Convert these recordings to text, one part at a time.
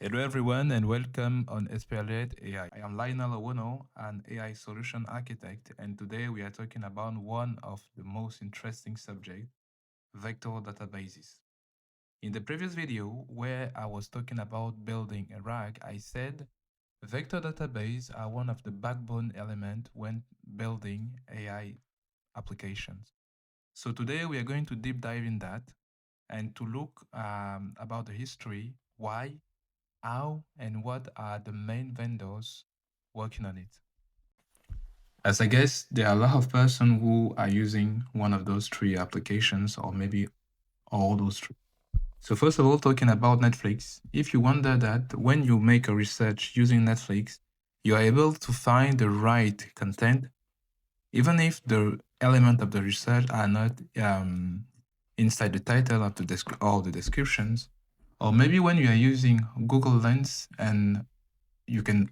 Hello everyone and welcome on Esperiate AI. I am Lionel Owono, an AI solution architect, and today we are talking about one of the most interesting subjects, vector databases. In the previous video, where I was talking about building a RAG, I said vector databases are one of the backbone elements when building AI applications. So today we are going to deep dive in that and to look about the history, why, how, and what are the main vendors working on it. As I guess there are a lot of person who are using one of those three applications or maybe all those three. So first of all, talking about Netflix, if you wonder that when you make a research using Netflix, you are able to find the right content, even if the element of the research are not inside the title of the all the descriptions, or maybe when you are using Google Lens and you can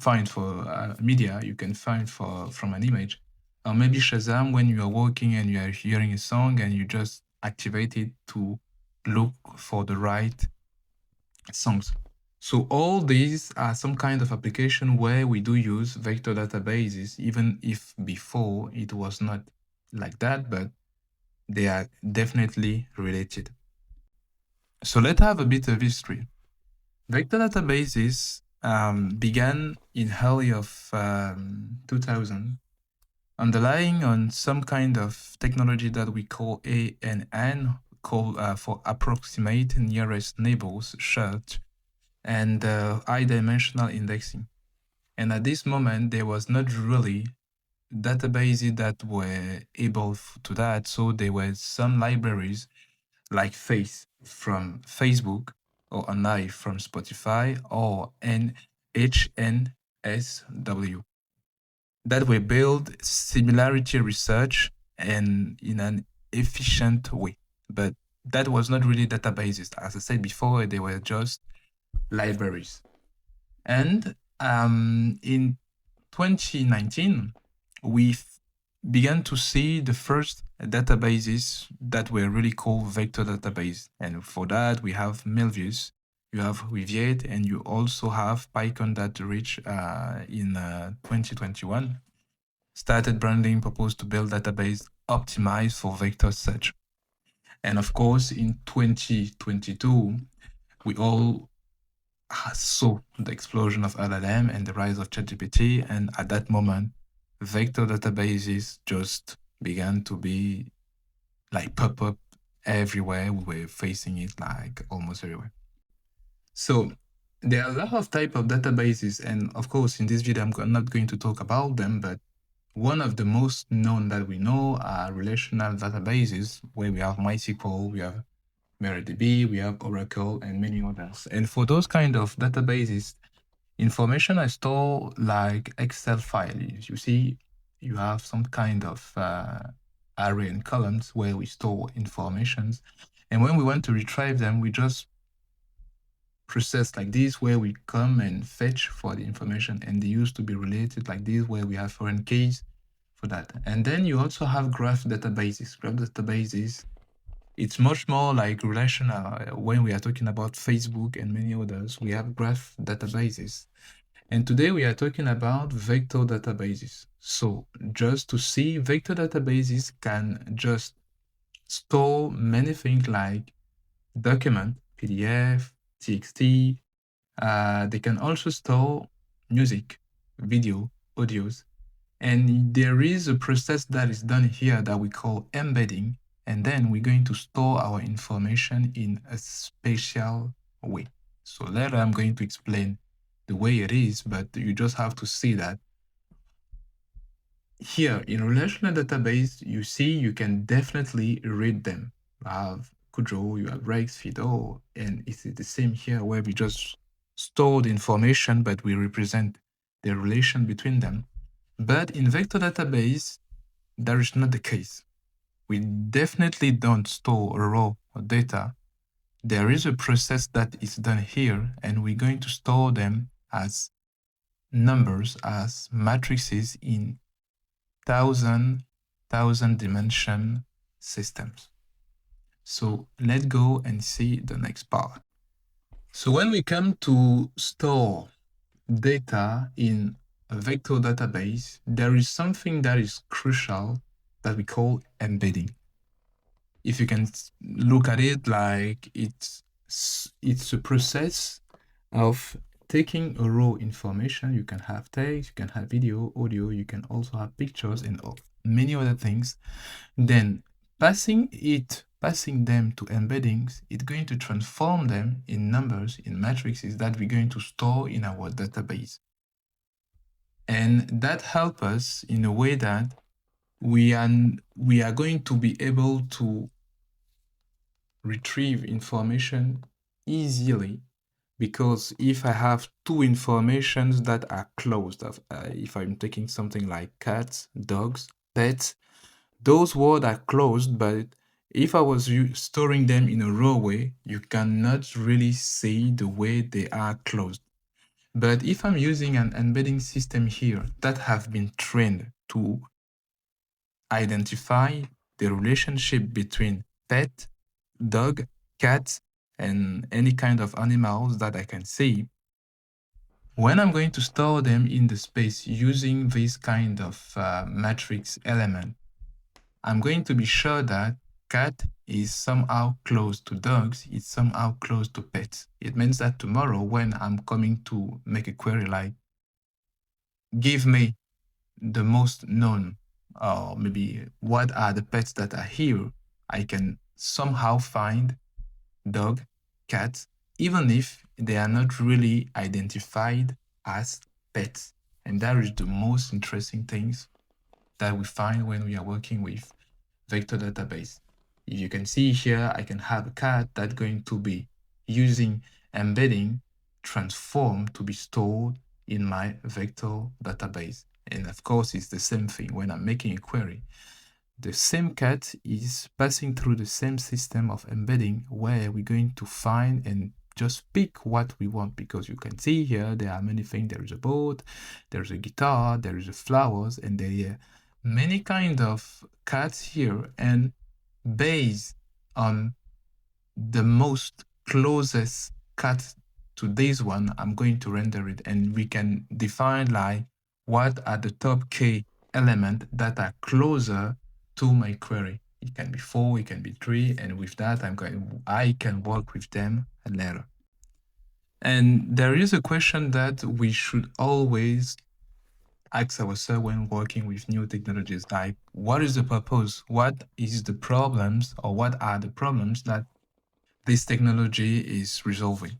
find for media, you can find for from an image, or maybe Shazam when you are walking and you are hearing a song and you just activate it to look for the right songs. So all these are some kind of application where we do use vector databases, even if before it was not like that, but they are definitely related. So let's have a bit of history. Vector databases began in early of 2000, underlying on some kind of technology that we call ANN, called for approximate nearest neighbors search, and high-dimensional indexing. And at this moment, there was not really databases that were able to that. So there were some libraries like Face from Facebook or Anai from Spotify or NHNSW that were built similarity research and in an efficient way. But that was not really databases. As I said before, they were just libraries. And in 2019, we began to see the first databases that were really called vector database. And for that, we have Milvus, you have Riviet, and you also have PyCon that reached in 2021. Started branding, proposed to build database optimized for vector search. And of course, in 2022, we all saw the explosion of LLM and the rise of ChatGPT. And at that moment, vector databases just began to be like pop up everywhere. We were facing it like almost everywhere. So there are a lot of type of databases. And of course, in this video, I'm not going to talk about them, but one of the most known that we know are relational databases, where we have MySQL, we have MariaDB, we have Oracle, and many others. And for those kind of databases, information I store like Excel files. You see, you have some kind of array and columns where we store informations. And when we want to retrieve them, we just process like this, where we come and fetch for the information. And they used to be related like this, where we have foreign keys for that. And then you also have graph databases. Graph databases, it's much more like relational. When we are talking about Facebook and many others, we have graph databases. And today we are talking about vector databases. So just to see, vector databases can just store many things like document, PDF, TXT. They can also store music, video, audios. And there is a process that is done here that we call embedding. And then we're going to store our information in a special way. So later I'm going to explain the way it is, but you just have to see that. Here in relational database, you see you can definitely read them. You have Kudro, you have Rex, Fido, and it's the same here where we just store the information, but we represent the relation between them. But in vector database, that is not the case. We definitely don't store raw data. There is a process that is done here, and we're going to store them as numbers, as matrices in thousand dimension systems. So let's go and see the next part. So when we come to store data in a vector database, there is something that is crucial that we call embedding. If you can look at it like it's a process of taking a raw information. You can have text, you can have video, audio, you can also have pictures and many other things. Then passing them to embeddings, it's going to transform them in numbers, in matrices that we're going to store in our database. And that helps us in a way that we are going to be able to retrieve information easily, because if I have two informations that are closed, if I'm taking something like cats, dogs, pets, those words are closed, but if I was storing them in a raw way, you cannot really see the way they are closed. But if I'm using an embedding system here that have been trained to identify the relationship between pet, dog, cat, and any kind of animals that I can see, when I'm going to store them in the space using this kind of matrix element, I'm going to be sure that cat is somehow close to dogs, it's somehow close to pets. It means that tomorrow when I'm coming to make a query like, give me the most known, or maybe what are the pets that are here, I can somehow find dog, cat, even if they are not really identified as pets. And that is the most interesting things that we find when we are working with vector database. If you can see here, I can have a cat that's going to be using embedding transform to be stored in my vector database. And of course, it's the same thing when I'm making a query. The same cat is passing through the same system of embedding where we're going to find and just pick what we want, because you can see here there are many things. There is a boat, there's a guitar, there is a flowers, and there are many kind of cats here. And based on the most closest cat to this one, I'm going to render it, and we can define like what are the top K element that are closer to my query. It can be 4, it can be 3, and with that I can work with them later. And there is a question that we should always ask ourselves when working with new technologies, like what is the purpose? What is the problems, or what are the problems that this technology is resolving?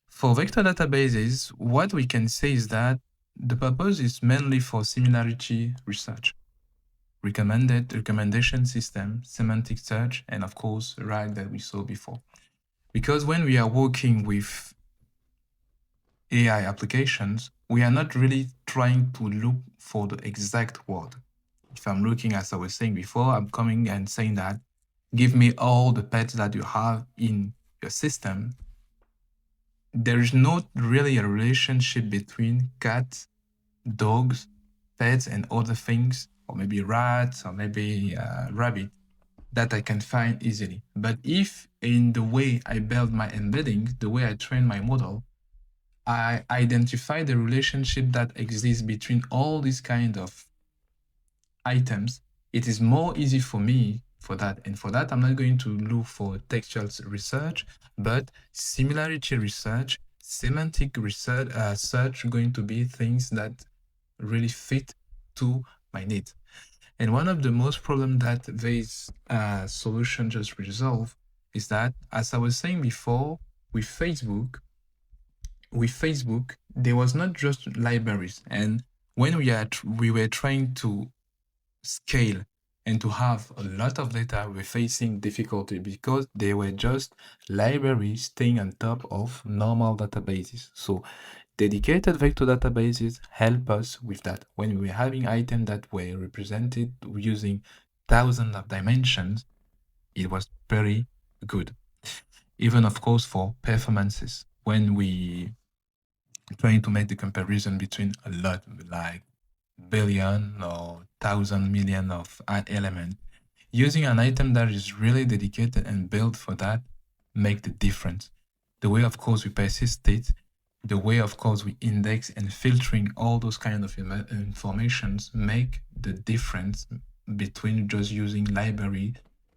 For vector databases, what we can say is that the purpose is mainly for similarity research, recommendation system, semantic search, and of course, RAG that we saw before. Because when we are working with AI applications, we are not really trying to look for the exact word. If I'm looking, as I was saying before, I'm coming and saying that, give me all the pets that you have in your system. There is not really a relationship between cats, dogs, pets, and other things, or maybe rats, or maybe rabbit, that I can find easily. But if in the way I build my embeddings, the way I train my model, I identify the relationship that exists between all these kind of items, it is more easy for me for that. And for that, I'm not going to look for textual research, but similarity research, semantic research, search going to be things that really fit to my needs. And one of the most problem that this solution just resolve is that, as I was saying before, with Facebook, there was not just libraries. And when we were trying to scale and to have a lot of data, we're facing difficulty because they were just libraries staying on top of normal databases. So dedicated vector databases help us with that. When we were having items that were represented using thousands of dimensions, it was very good. Even, of course, for performances, when we trying to make the comparison between a lot, like billion or thousand million of an element, using an item that is really dedicated and built for that make the difference. the way, of course, we persist it, the way, of course, we index and filtering all those kind of informations make the difference between just using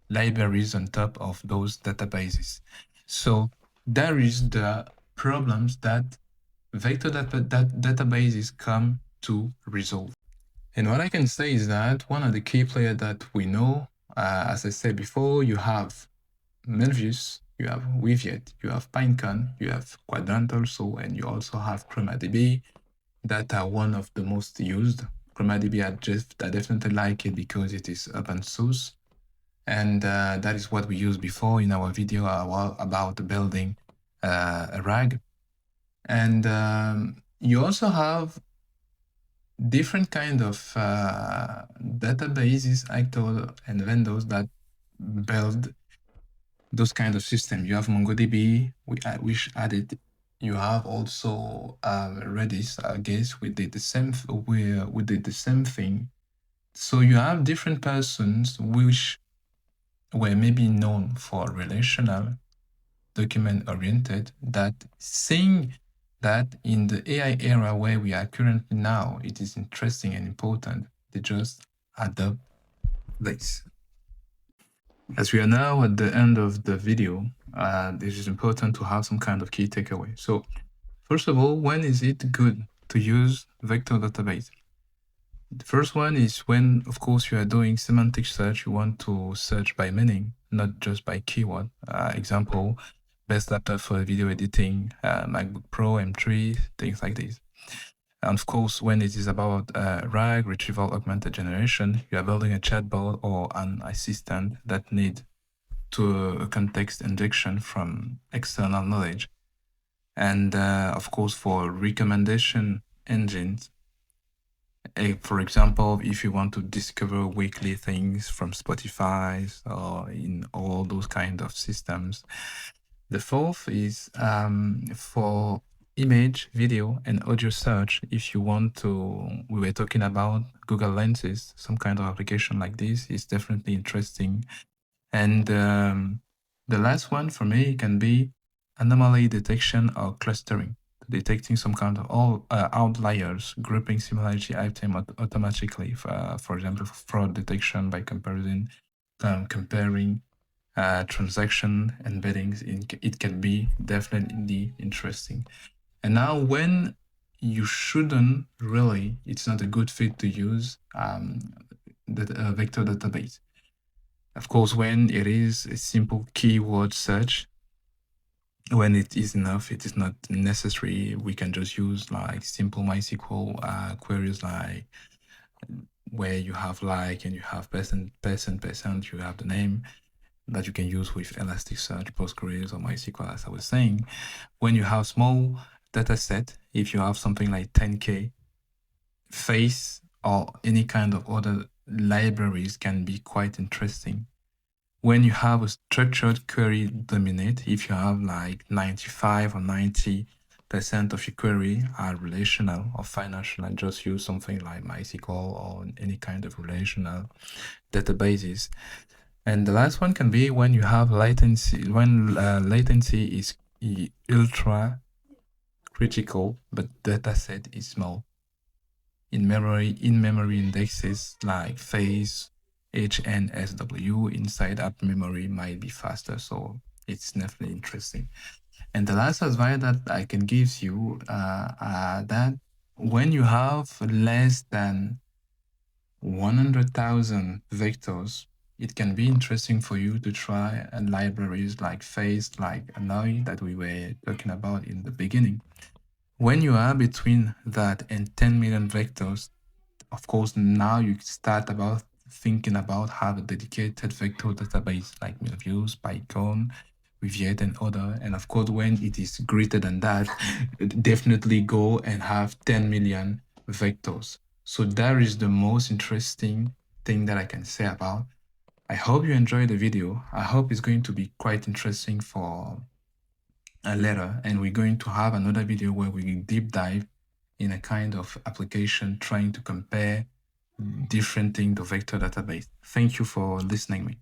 libraries on top of those databases. So there is the problems that vector databases come to resolve. And what I can say is that one of the key players that we know, as I said before, you have Melviews, you have Weaviate, you have Pinecone, you have Quadrant also, and you also have ChromaDB that are one of the most used. ChromaDB, I definitely like it because it is open source. And that is what we used before in our video about building a RAG. And you also have different kind of databases, actors, and vendors that build those kind of systems. You have MongoDB, which added. You have also Redis. I guess we did the same. We did the same thing. So you have different persons which were maybe known for relational, document-oriented, that seeing that in the AI era where we are currently now, it is interesting and important to just adopt this. As we are now at the end of the video, this is important to have some kind of key takeaway. So first of all, when is it good to use vector database? The first one is when, of course, you are doing semantic search, you want to search by meaning, not just by keyword. Example, best laptop for video editing, MacBook Pro, M3, things like this. And of course, when it is about RAG, retrieval augmented generation, you are building a chatbot or an assistant that need to a context injection from external knowledge. And of course, for recommendation engines, for example, if you want to discover weekly things from Spotify or in all those kind of systems. The fourth is for image, video, and audio search. If you want to, we were talking about Google Lenses, some kind of application like this is definitely interesting. And the last one for me can be anomaly detection or clustering, detecting some kind of outliers, grouping similarity item automatically. For example, fraud detection by comparing transaction embeddings. It can be definitely interesting. And now when you shouldn't really, it's not a good fit to use the vector database. Of course, when it is a simple keyword search, when it is enough, it is not necessary. We can just use like simple MySQL queries, like where you have like and you have percent, you have the name that you can use with Elasticsearch, Postgres, or MySQL, as I was saying. When you have small data set, if you have something like 10K, Face or any kind of other libraries can be quite interesting. When you have a structured query dominate, if you have like 95 or 90% of your query are relational or financial, and just use something like MySQL or any kind of relational databases. And the last one can be when you have latency, when latency is ultra critical, but data set is small. In-memory indexes like phase, HNSW inside app memory might be faster, so it's definitely interesting. And the last advice that I can give you that when you have less than 100,000 vectors, it can be interesting for you to try libraries like Phase, like Annoy that we were talking about in the beginning. When you are between that and 10 million vectors, of course, now you start about thinking about have a dedicated vector database like Milviews, Python, Weaviate, and other. And of course, when it is greater than that, definitely go and have 10 million vectors. So that is the most interesting thing that I can say about. I hope you enjoyed the video. I hope it's going to be quite interesting for later. And we're going to have another video where we deep dive in a kind of application trying to compare different things to vector database. Thank you for listening to me.